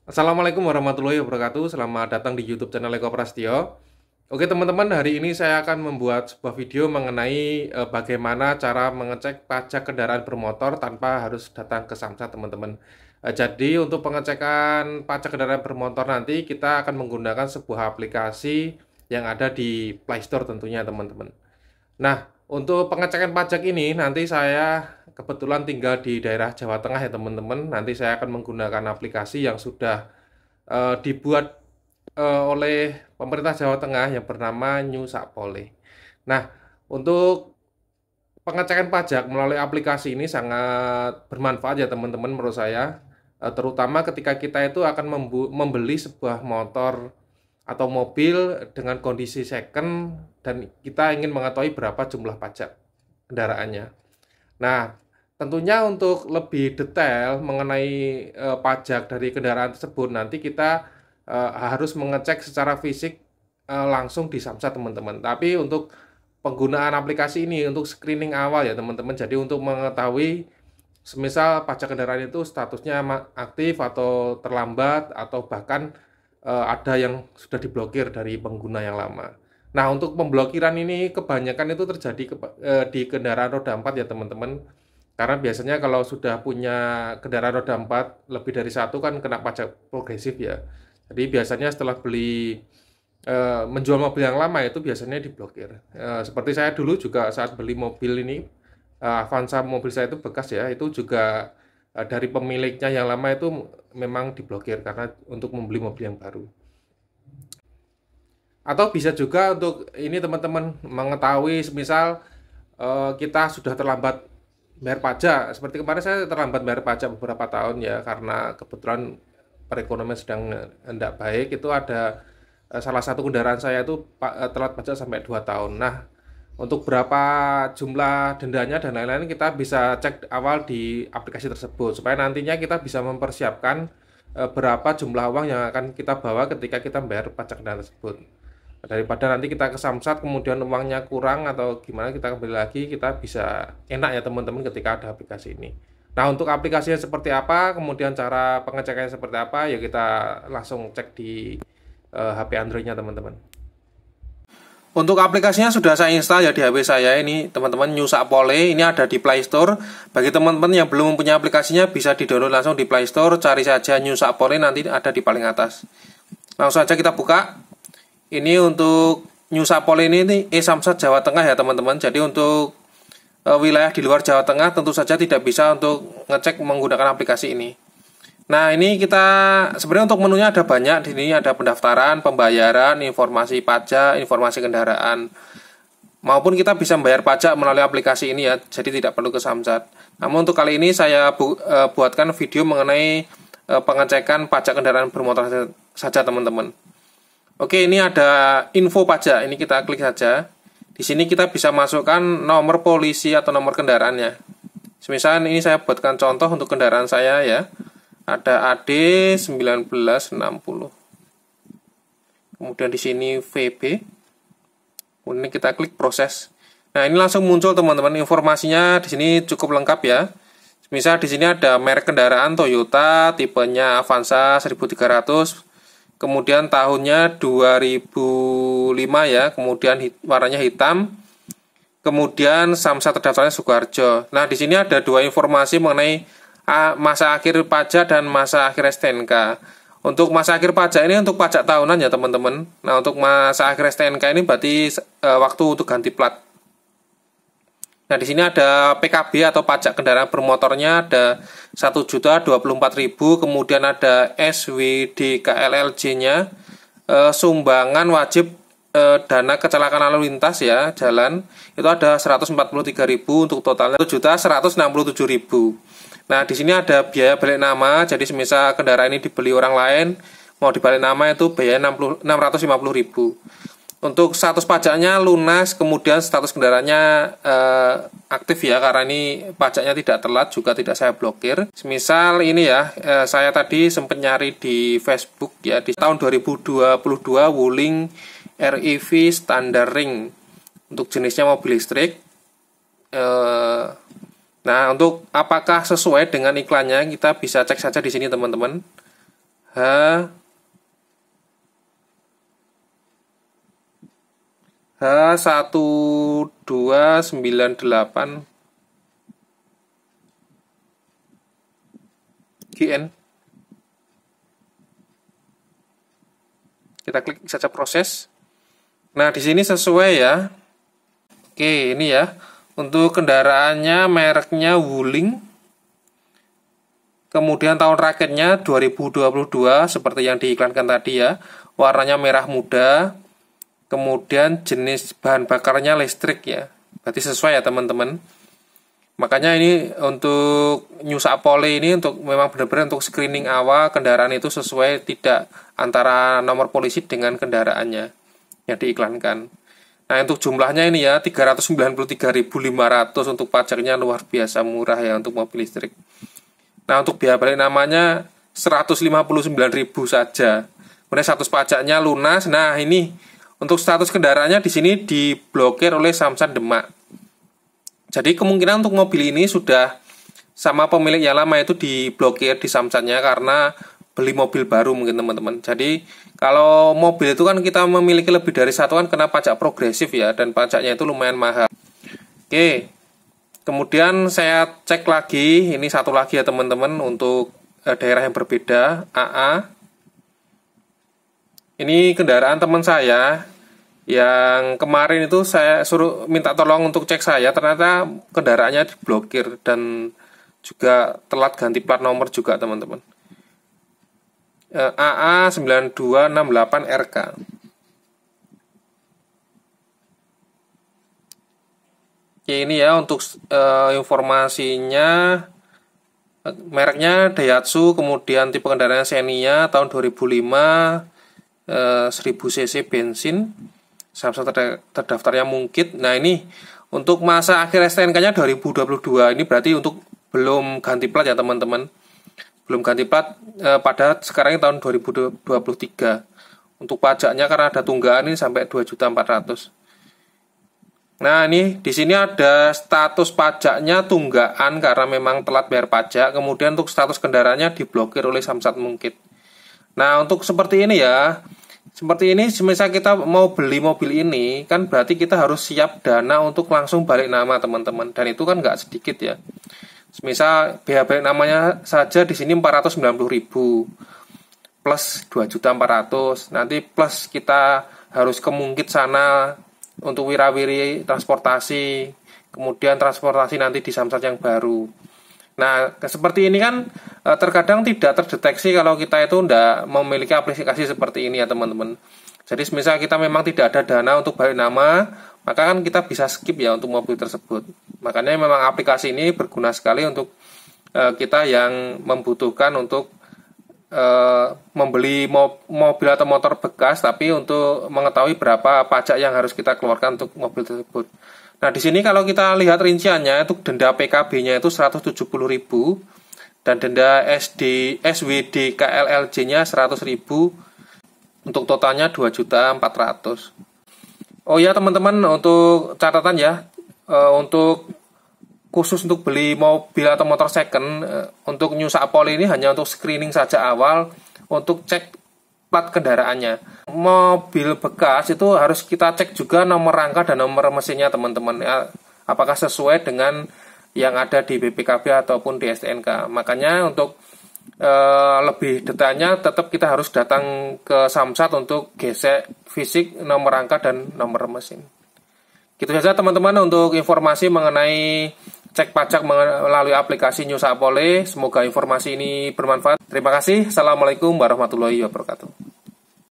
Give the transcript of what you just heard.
Assalamualaikum warahmatullahi wabarakatuh. Selamat datang di YouTube channel Eko Prasetyo. Oke teman-teman, hari ini saya akan membuat sebuah video mengenai bagaimana cara mengecek pajak kendaraan bermotor tanpa harus datang ke Samsat, teman-teman. Jadi untuk pengecekan pajak kendaraan bermotor nanti kita akan menggunakan sebuah aplikasi yang ada di Play Store tentunya, teman-teman. Nah, untuk pengecekan pajak ini nanti saya kebetulan tinggal di daerah Jawa Tengah ya teman-teman. Nanti saya akan menggunakan aplikasi yang sudah dibuat oleh pemerintah Jawa Tengah yang bernama New Sapole. Nah, untuk pengecekan pajak melalui aplikasi ini sangat bermanfaat ya teman-teman menurut saya. Terutama ketika kita itu akan membeli sebuah motor atau mobil dengan kondisi second dan kita ingin mengetahui berapa jumlah pajak kendaraannya. Nah, tentunya untuk lebih detail mengenai pajak dari kendaraan tersebut nanti kita harus mengecek secara fisik langsung di Samsat, teman-teman. Tapi untuk penggunaan aplikasi ini untuk screening awal ya teman-teman. Jadi untuk mengetahui semisal pajak kendaraan itu statusnya aktif atau terlambat atau bahkan ada yang sudah diblokir dari pengguna yang lama. Nah, untuk pemblokiran ini kebanyakan itu terjadi di kendaraan roda 4 ya teman-teman. Karena biasanya kalau sudah punya kendaraan roda 4 lebih dari satu kan kena pajak progresif ya. Jadi biasanya setelah menjual mobil yang lama itu biasanya diblokir. Seperti saya dulu juga saat beli mobil ini, Avanza, mobil saya itu bekas ya, itu juga dari pemiliknya yang lama itu memang diblokir karena untuk membeli mobil yang baru. Atau bisa juga untuk ini teman-teman mengetahui semisal kita sudah terlambat bayar pajak. Seperti kemarin saya terlambat bayar pajak beberapa tahun ya karena kebetulan perekonomian sedang tidak baik. Itu ada salah satu kendaraan saya itu telat pajak sampai 2 tahun. Nah, untuk berapa jumlah dendanya dan lain-lain kita bisa cek awal di aplikasi tersebut supaya nantinya kita bisa mempersiapkan berapa jumlah uang yang akan kita bawa ketika kita membayar pajak kendaraan tersebut. Daripada nanti kita ke Samsat kemudian uangnya kurang atau gimana kita kembali lagi, kita bisa enak ya teman-teman ketika ada aplikasi ini. Nah, untuk aplikasinya seperti apa, kemudian cara pengecekannya seperti apa, ya kita langsung cek di HP Android-nya teman-teman. Untuk aplikasinya sudah saya install ya di HP saya ini teman-teman, New Sapole. Ini ada di Play Store. Bagi teman-teman yang belum mempunyai aplikasinya bisa di-download langsung di Play Store, cari saja New Sapole, nanti ada di paling atas. Langsung saja kita buka. Ini untuk New Sapole ini Samsat Jawa Tengah ya teman-teman. Jadi untuk wilayah di luar Jawa Tengah tentu saja tidak bisa untuk ngecek menggunakan aplikasi ini. Nah, ini kita sebenarnya untuk menunya ada banyak. Di sini ada pendaftaran, pembayaran, informasi pajak, informasi kendaraan. Maupun kita bisa membayar pajak melalui aplikasi ini ya. Jadi tidak perlu ke Samsat. Namun untuk kali ini saya buatkan video mengenai pengecekan pajak kendaraan bermotor saja teman-teman. Oke, ini ada info pajak. Ini kita klik saja. Di sini kita bisa masukkan nomor polisi atau nomor kendaraannya. Semisal ini saya buatkan contoh untuk kendaraan saya ya. Ada AD 1960. Kemudian di sini VB. Kemudian kita klik proses. Nah, ini langsung muncul teman-teman, informasinya di sini cukup lengkap ya. Misal di sini ada merek kendaraan Toyota, tipenya Avanza 1300. Kemudian tahunnya 2005 ya, kemudian warnanya hitam. Kemudian Samsat terdaftarnya Sukoharjo. Nah, di sini ada dua informasi mengenai masa akhir pajak dan masa akhir STNK. Untuk masa akhir pajak ini untuk pajak tahunan ya teman-teman. Nah, untuk masa akhir STNK ini berarti waktu untuk ganti plat. Nah, di sini ada PKB atau pajak kendaraan bermotornya ada 1.024.000, kemudian ada SWDKLLJ-nya, sumbangan wajib dana kecelakaan lalu lintas ya, jalan, itu ada 143.000, untuk totalnya 1.167.000. Nah, di sini ada biaya balik nama, jadi semisal kendaraan ini dibeli orang lain, mau dibalik nama itu biaya 650.000. Untuk status pajaknya lunas, kemudian status kendaraannya aktif ya, karena ini pajaknya tidak telat, juga tidak saya blokir. Misal ini ya, saya tadi sempat nyari di Facebook ya, di tahun 2022 Wuling REV Standard Ring, untuk jenisnya mobil listrik. Nah, untuk apakah sesuai dengan iklannya, kita bisa cek saja di sini teman-teman. H H1298 GN. Kita klik saja proses. Nah, di sini sesuai ya. Oke, ini ya. Untuk kendaraannya mereknya Wuling. Kemudian tahun raketnya 2022 seperti yang diiklankan tadi ya. Warnanya merah muda. Kemudian jenis bahan bakarnya listrik ya. Berarti sesuai ya teman-teman. Makanya ini untuk New Sapole ini untuk memang benar-benar untuk screening awal kendaraan itu sesuai tidak antara nomor polisi dengan kendaraannya yang diiklankan. Nah, untuk jumlahnya ini ya 393.500 untuk pajaknya luar biasa murah ya untuk mobil listrik. Nah, untuk biaya balik namanya 159.000 saja. Kemudian status pajaknya lunas. Nah, ini untuk status kendaraannya di sini diblokir oleh Samsat Demak. Jadi kemungkinan untuk mobil ini sudah sama pemilik yang lama itu diblokir di Samsatnya karena beli mobil baru mungkin teman-teman. Jadi kalau mobil itu kan kita memiliki lebih dari satu kan kena pajak progresif ya, dan pajaknya itu lumayan mahal. Oke, kemudian saya cek lagi, ini satu lagi ya teman-teman untuk daerah yang berbeda, AA. Ini kendaraan teman saya yang kemarin itu saya suruh minta tolong untuk cek saya, ternyata kendaraannya diblokir dan juga telat ganti plat nomor juga teman-teman. AA 9268RK. Oke, ini ya untuk informasinya. Mereknya Daihatsu, kemudian tipe kendaraan Xenia tahun 2005, 1000 cc bensin. Samsat terdaftarnya Mungkit. Nah, ini untuk masa akhir STNK-nya 2022. Ini berarti untuk belum ganti plat ya teman-teman. Belum ganti plat pada sekarang tahun 2023. Untuk pajaknya karena ada tunggakan ini sampai 2.400.000. Nah, ini di sini ada status pajaknya tunggakan karena memang telat bayar pajak. Kemudian untuk status kendaraannya diblokir oleh Samsat Mungkit. Nah, untuk seperti ini ya. Seperti ini, misalnya kita mau beli mobil ini, kan berarti kita harus siap dana untuk langsung balik nama teman-teman. Dan itu kan nggak sedikit ya. Misal biaya balik namanya saja di sini 490.000 plus 2.400.000. Nanti plus kita harus ke Mungkit sana untuk wirawiri transportasi. Kemudian transportasi nanti di Samsat yang baru. Nah, seperti ini kan terkadang tidak terdeteksi kalau kita itu tidak memiliki aplikasi seperti ini ya teman-teman. Jadi misal kita memang tidak ada dana untuk balik nama, maka kan kita bisa skip ya untuk mobil tersebut. Makanya memang aplikasi ini berguna sekali untuk kita yang membutuhkan untuk membeli mobil atau motor bekas, tapi untuk mengetahui berapa pajak yang harus kita keluarkan untuk mobil tersebut. Nah, di sini kalau kita lihat rinciannya, itu denda PKB-nya itu 170.000 dan denda SWD KLLJ-nya 100.000. Untuk totalnya 2.400.000. Oh ya teman-teman, untuk catatan ya, untuk khusus untuk beli mobil atau motor second, untuk New Sapole ini hanya untuk screening saja awal, untuk cek plat kendaraannya. Mobil bekas itu harus kita cek juga nomor rangka dan nomor mesinnya teman-teman ya, apakah sesuai dengan yang ada di BPKB ataupun di STNK. Makanya untuk lebih detailnya tetap kita harus datang ke Samsat untuk gesek fisik nomor rangka dan nomor mesin. Gitu saja teman-teman untuk informasi mengenai cek pajak melalui aplikasi New Sapole. Semoga informasi ini bermanfaat. Terima kasih. Assalamualaikum warahmatullahi wabarakatuh.